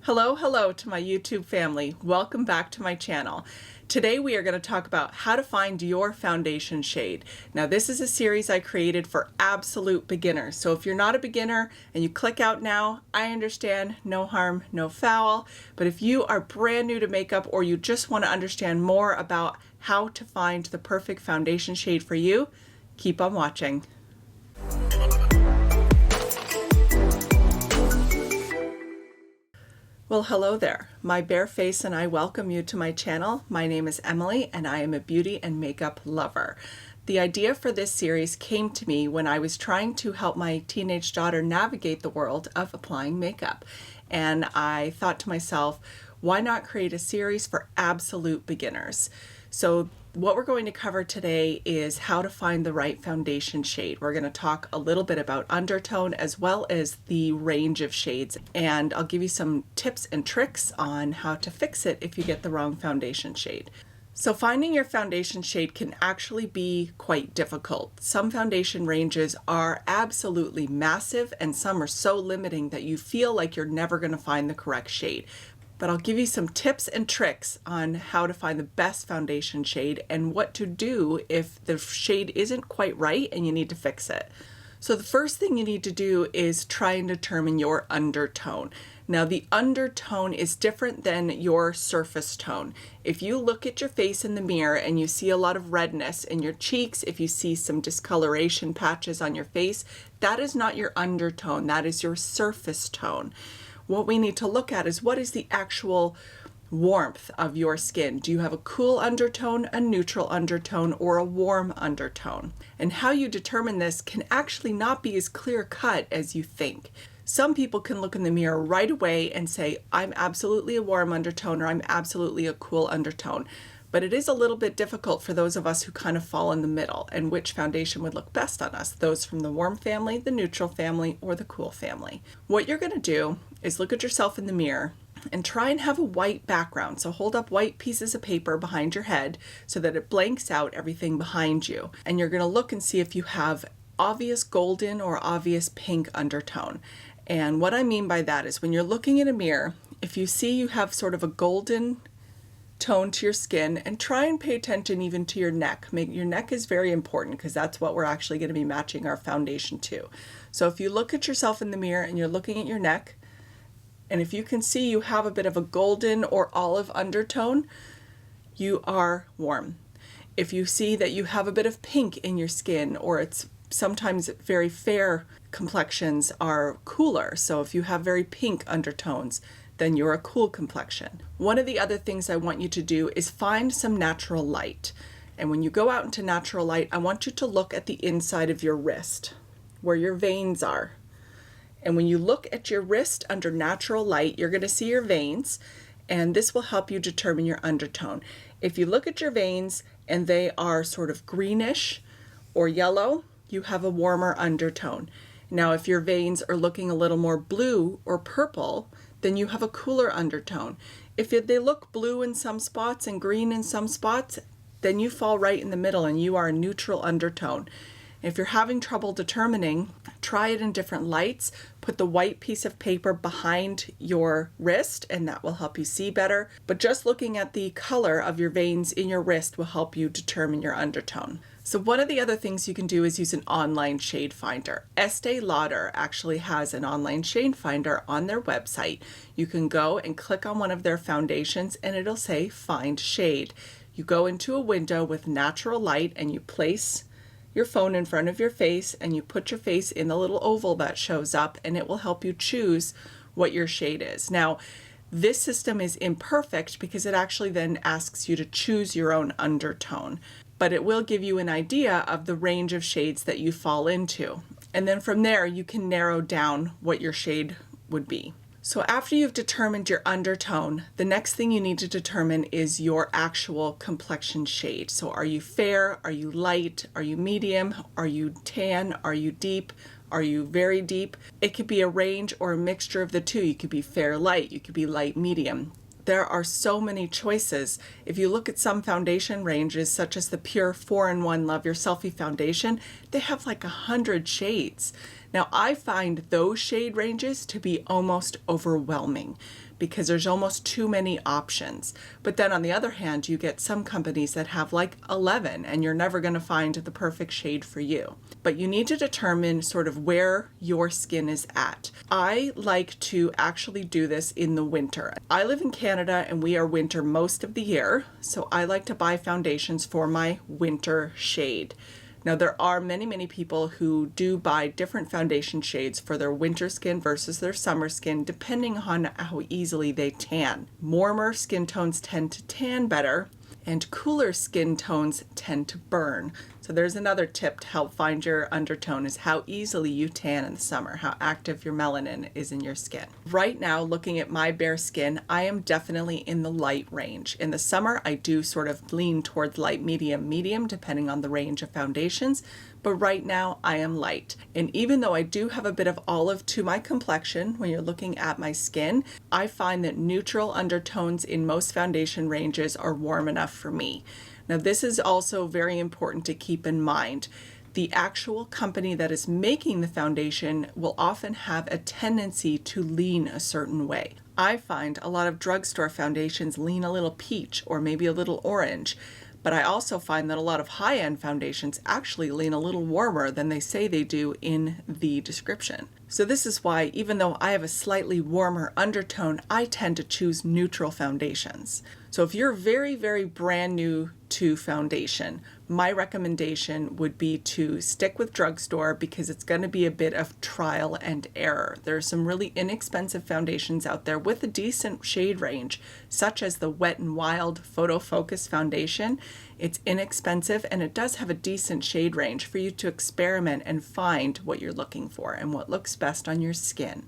Hello to my YouTube family. Welcome back to my channel. Today we are going to talk about how to find your foundation shade. Now this is a series I created for absolute beginners. So if you're not a beginner and you click out now, I understand, no harm, no foul. But if you are brand new to makeup or you just want to understand more about how to find the perfect foundation shade for you, keep on watching. Well, hello there. My bare face and I welcome you to my channel. My name is Emily and I am a beauty and makeup lover. The idea for this series came to me when I was trying to help my teenage daughter navigate the world of applying makeup. And I thought to myself, why not create a series for absolute beginners? So what we're going to cover today is how to find the right foundation shade. We're going to talk a little bit about undertone as well as the range of shades, and I'll give you some tips and tricks on how to fix it if you get the wrong foundation shade. So finding your foundation shade can actually be quite difficult. Some foundation ranges are absolutely massive and some are so limiting that you feel like you're never going to find the correct shade. But I'll give you some tips and tricks on how to find the best foundation shade and what to do if the shade isn't quite right and you need to fix it. So the first thing you need to do is try and determine your undertone. Now the undertone is different than your surface tone. If you look at your face in the mirror and you see a lot of redness in your cheeks, if you see some discoloration patches on your face, that is not your undertone, that is your surface tone. What we need to look at is what is the actual warmth of your skin. Do you have a cool undertone, a neutral undertone, or a warm undertone? And how you determine this can actually not be as clear cut as you think. Some people can look in the mirror right away and say, I'm absolutely a warm undertone or I'm absolutely a cool undertone. But it is a little bit difficult for those of us who kind of fall in the middle and which foundation would look best on us, those from the warm family, the neutral family, or the cool family. What you're going to do is look at yourself in the mirror and try and have a white background. So hold up white pieces of paper behind your head so that it blanks out everything behind you. And you're going to look and see if you have obvious golden or obvious pink undertone. And what I mean by that is when you're looking in a mirror, if you see you have sort of a golden tone to your skin, and try and pay attention even to your neck. Your neck is very important because that's what we're actually going to be matching our foundation to. So if you look at yourself in the mirror and you're looking at your neck, and if you can see you have a bit of a golden or olive undertone, you are warm. If you see that you have a bit of pink in your skin, or it's sometimes very fair complexions are cooler. So if you have very pink undertones, then you're a cool complexion. One of the other things I want you to do is find some natural light. And when you go out into natural light, I want you to look at the inside of your wrist, where your veins are. And when you look at your wrist under natural light, you're going to see your veins, and this will help you determine your undertone. If you look at your veins and they are sort of greenish or yellow, you have a warmer undertone. Now, if your veins are looking a little more blue or purple, then you have a cooler undertone. If they look blue in some spots and green in some spots, then you fall right in the middle and you are a neutral undertone. If you're having trouble determining, try it in different lights. Put the white piece of paper behind your wrist and that will help you see better. But just looking at the color of your veins in your wrist will help you determine your undertone. So one of the other things you can do is use an online shade finder. Estee Lauder actually has an online shade finder on their website. You can go and click on one of their foundations and it'll say find shade. You go into a window with natural light and you place your phone in front of your face and you put your face in the little oval that shows up and it will help you choose what your shade is. Now, this system is imperfect because it actually then asks you to choose your own undertone, but it will give you an idea of the range of shades that you fall into. And then from there, you can narrow down what your shade would be. So after you've determined your undertone, the next thing you need to determine is your actual complexion shade. So are you fair? Are you light? Are you medium? Are you tan? Are you deep? Are you very deep? It could be a range or a mixture of the two. You could be fair light, you could be light medium. There are so many choices. If you look at some foundation ranges, such as the Pure 4-in-1 Love Your Selfie foundation, they have like 100 shades. Now, I find those shade ranges to be almost overwhelming because there's almost too many options. But then on the other hand, you get some companies that have like 11 and you're never going to find the perfect shade for you. But you need to determine sort of where your skin is at. I like to actually do this in the winter. I live in Canada and we are winter most of the year, so I like to buy foundations for my winter shade. Now, there are many people who do buy different foundation shades for their winter skin versus their summer skin, depending on how easily they tan. Warmer skin tones tend to tan better, and cooler skin tones tend to burn. So there's another tip to help find your undertone, is how easily you tan in the summer, how active your melanin is in your skin. Right now, looking at my bare skin, I am definitely in the light range. In the summer, I do sort of lean towards light, medium, depending on the range of foundations. But right now I am light. And even though I do have a bit of olive to my complexion when you're looking at my skin, I find that neutral undertones in most foundation ranges are warm enough for me. Now, this is also very important to keep in mind. The actual company that is making the foundation will often have a tendency to lean a certain way. I find a lot of drugstore foundations lean a little peach or maybe a little orange. But I also find that a lot of high-end foundations actually lean a little warmer than they say they do in the description. So this is why, even though I have a slightly warmer undertone, I tend to choose neutral foundations. So if you're very brand new to foundation, my recommendation would be to stick with drugstore because it's going to be a bit of trial and error. There are some really inexpensive foundations out there with a decent shade range, such as the Wet n Wild Photo Focus Foundation. It's inexpensive and it does have a decent shade range for you to experiment and find what you're looking for and what looks best on your skin.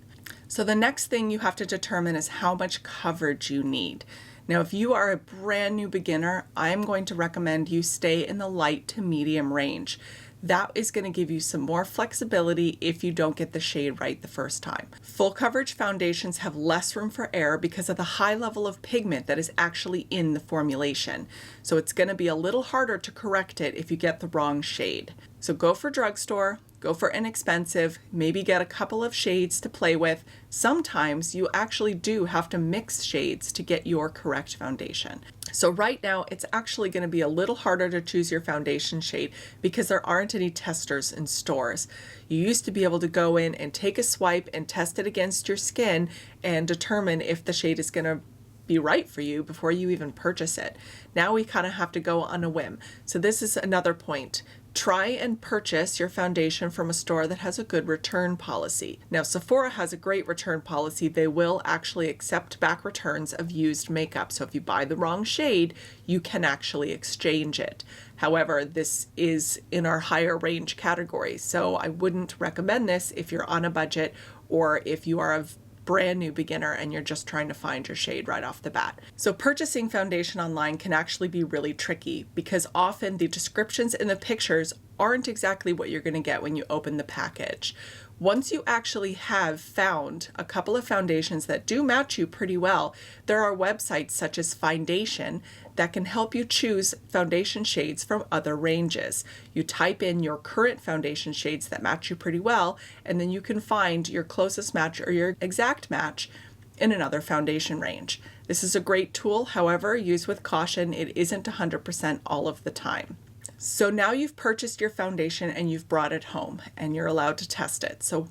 So the next thing you have to determine is how much coverage you need. Now, if you are a brand new beginner, I'm going to recommend you stay in the light to medium range. That is going to give you some more flexibility if you don't get the shade right the first time. Full coverage foundations have less room for error because of the high level of pigment that is actually in the formulation. So it's going to be a little harder to correct it if you get the wrong shade. So go for drugstore. Go for inexpensive, maybe get a couple of shades to play with. Sometimes you actually do have to mix shades to get your correct foundation. So right now it's actually going to be a little harder to choose your foundation shade because there aren't any testers in stores. You used to be able to go in and take a swipe and test it against your skin and determine if the shade is going to be right for you before you even purchase it. Now we kind of have to go on a whim. So this is another point. Try and purchase your foundation from a store that has a good return policy. Now, Sephora has a great return policy. They will actually accept back returns of used makeup. So if you buy the wrong shade, you can actually exchange it. However, this is in our higher range category. So I wouldn't recommend this if you're on a budget or if you are a brand new beginner and you're just trying to find your shade right off the bat. So purchasing foundation online can actually be really tricky because often the descriptions in the pictures aren't exactly what you're going to get when you open the package. Once you actually have found a couple of foundations that do match you pretty well, there are websites such as Foundation that can help you choose foundation shades from other ranges. You type in your current foundation shades that match you pretty well, and then you can find your closest match or your exact match in another foundation range. This is a great tool, however, use with caution. It isn't 100% all of the time. So now you've purchased your foundation and you've brought it home and you're allowed to test it. So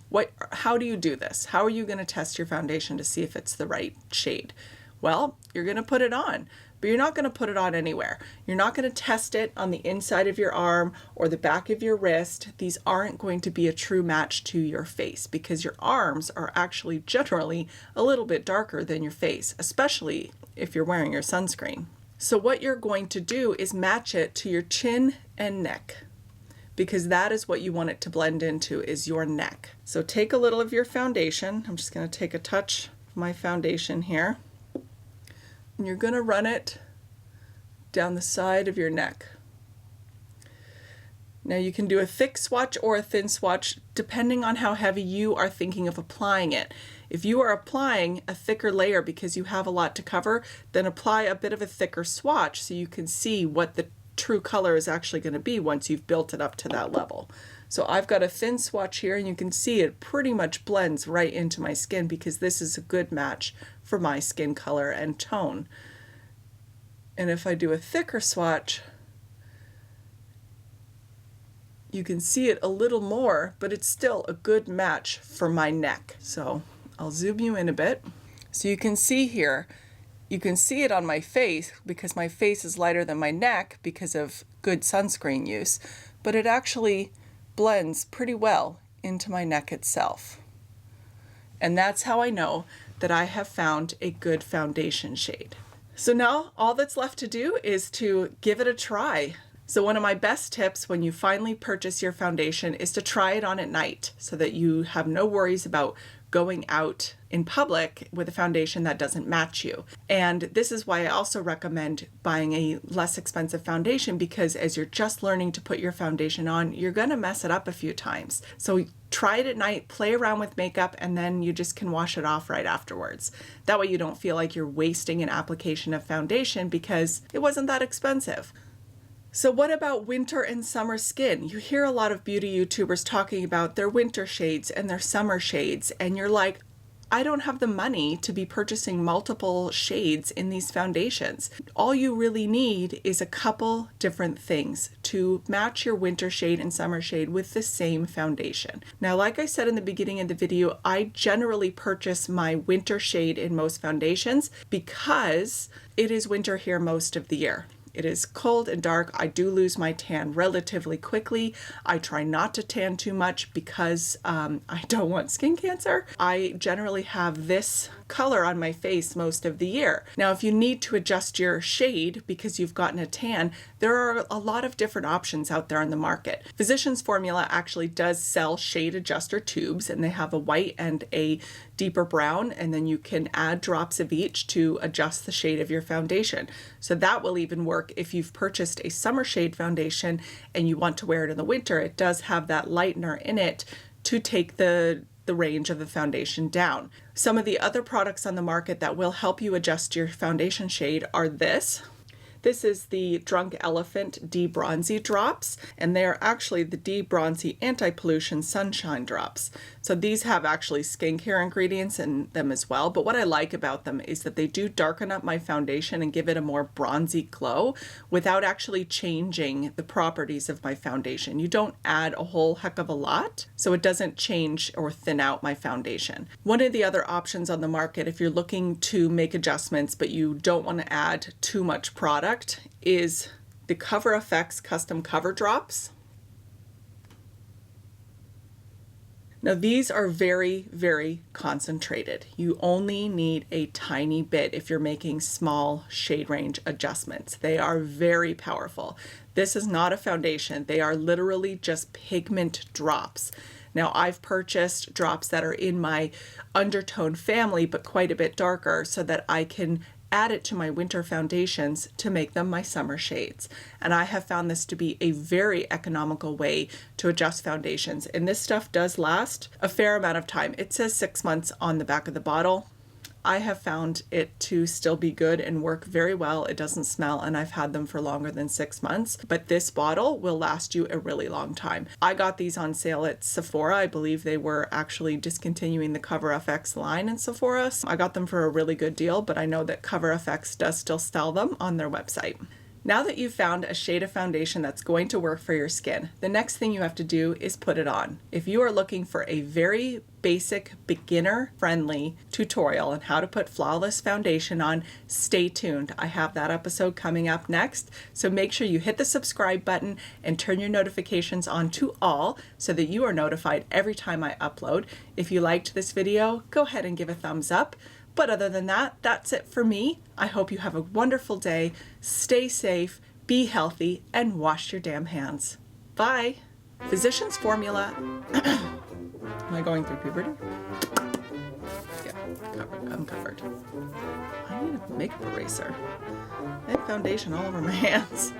how do you do this? How are you going to test your foundation to see if it's the right shade? Well, you're going to put it on, but you're not going to put it on anywhere. You're not going to test it on the inside of your arm or the back of your wrist. These aren't going to be a true match to your face because your arms are actually generally a little bit darker than your face, especially if you're wearing your sunscreen. So what you're going to do is match it to your chin and neck because that is what you want it to blend into, is your neck. So take a little of your foundation. I'm just going to take a touch of my foundation here. And you're going to run it down the side of your neck. Now you can do a thick swatch or a thin swatch depending on how heavy you are thinking of applying it. If you are applying a thicker layer because you have a lot to cover, then apply a bit of a thicker swatch so you can see what the true color is actually going to be once you've built it up to that level. So I've got a thin swatch here, and you can see it pretty much blends right into my skin because this is a good match for my skin color and tone. And if I do a thicker swatch, you can see it a little more, but it's still a good match for my neck. So I'll zoom you in a bit. So you can see here, you can see it on my face because my face is lighter than my neck because of good sunscreen use, but it actually blends pretty well into my neck itself. And that's how I know that I have found a good foundation shade. So now all that's left to do is to give it a try. So one of my best tips when you finally purchase your foundation is to try it on at night so that you have no worries about going out in public with a foundation that doesn't match you. And this is why I also recommend buying a less expensive foundation, because as you're just learning to put your foundation on, you're gonna mess it up a few times. So try it at night, play around with makeup, and then you just can wash it off right afterwards. That way you don't feel like you're wasting an application of foundation because it wasn't that expensive. So what about winter and summer skin? You hear a lot of beauty YouTubers talking about their winter shades and their summer shades, and you're like, I don't have the money to be purchasing multiple shades in these foundations. All you really need is a couple different things to match your winter shade and summer shade with the same foundation. Now, like I said in the beginning of the video, I generally purchase my winter shade in most foundations because it is winter here most of the year. It is cold and dark. I do lose my tan relatively quickly. I try not to tan too much because I don't want skin cancer. I generally have this color on my face most of the year. Now, if you need to adjust your shade because you've gotten a tan, there are a lot of different options out there on the market. Physicians Formula actually does sell shade adjuster tubes, and they have a white and a deeper brown, and then you can add drops of each to adjust the shade of your foundation. So that will even work if you've purchased a summer shade foundation and you want to wear it in the winter. It does have that lightener in it to take the range of the foundation down. Some of the other products on the market that will help you adjust your foundation shade are this. This is the Drunk Elephant De-Bronzy Drops, and they are actually the De-Bronzy Anti-Pollution Sunshine Drops. So these have actually skincare ingredients in them as well, but what I like about them is that they do darken up my foundation and give it a more bronzy glow without actually changing the properties of my foundation. You don't add a whole heck of a lot, so it doesn't change or thin out my foundation. One of the other options on the market, if you're looking to make adjustments but you don't want to add too much product, is the Cover FX Custom Cover Drops. Now these are very, very concentrated. You only need a tiny bit if you're making small shade range adjustments. They are very powerful. This is not a foundation. They are literally just pigment drops. Now I've purchased drops that are in my undertone family, but quite a bit darker, so that I can add it to my winter foundations to make them my summer shades. And I have found this to be a very economical way to adjust foundations. And this stuff does last a fair amount of time. It says 6 months on the back of the bottle. I have found it to still be good and work very well. It doesn't smell, and I've had them for longer than 6 months, but this bottle will last you a really long time. I got these on sale at Sephora. I believe they were actually discontinuing the Cover FX line in Sephora. So I got them for a really good deal, but I know that Cover FX does still sell them on their website. Now that you've found a shade of foundation that's going to work for your skin, the next thing you have to do is put it on. If you are looking for a very basic, beginner-friendly tutorial on how to put flawless foundation on, stay tuned. I have that episode coming up next, so make sure you hit the subscribe button and turn your notifications on to all so that you are notified every time I upload. If you liked this video, go ahead and give a thumbs up. But other than that, that's it for me. I hope you have a wonderful day. Stay safe, be healthy, and wash your damn hands. Bye. Physicians Formula. Am I going through puberty? Yeah, covered. I'm covered. I need a makeup eraser. I have foundation all over my hands.